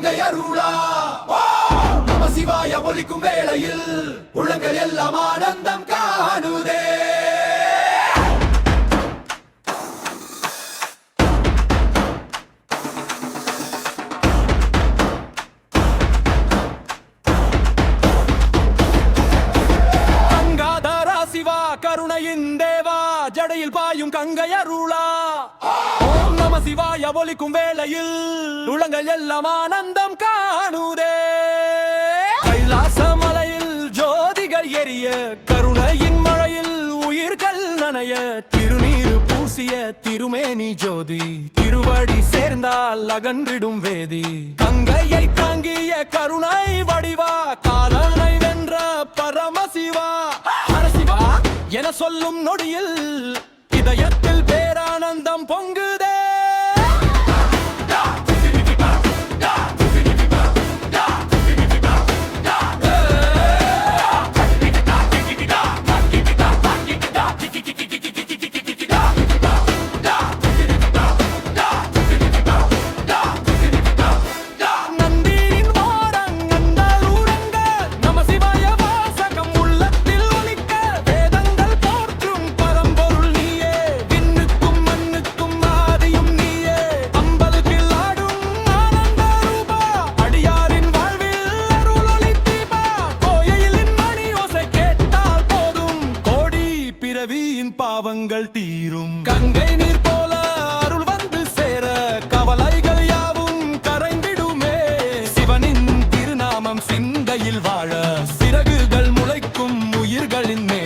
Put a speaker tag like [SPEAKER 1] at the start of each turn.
[SPEAKER 1] கங்கை அருளா நம சிவாய ஒலிக்கும் வேளையில் உலங்கள் எல்லாம் ஆனந்தம் காணுதே.
[SPEAKER 2] கருணையின் தேவா ஜடையில் பாயும் கங்கை அருளா ஓம் நம சிவாய ஒலிக்கும் வேளையில் உலங்கள் எல்லாம் ஆனந்தம் காணுதே. கைலாச மலையில் ஜோதிகள் எரிய கருணையின் மழையில் உயிர்கள் நனைய திருநீரு பூசிய திருமேனி ஜோதி திருவடி சேர்ந்தால் அகன்றிடும் வேதி. கங்கையை தாங்கிய கருணை வடிவா காலனை வென்ற பரமசிவா என சொல்லும் நொடியில் இதயத்தில் பேரானந்தம் பொங்குதே. பாவங்கள் தீரும் கங்கை நீர் போல அருள் வந்து சேர கவலைகள் யாவும் கரைந்திடுமே. சிவனின் திருநாமம் சிந்தையில் வாழ சிறகுகள் முளைக்கும் உயிர்களின் மேல்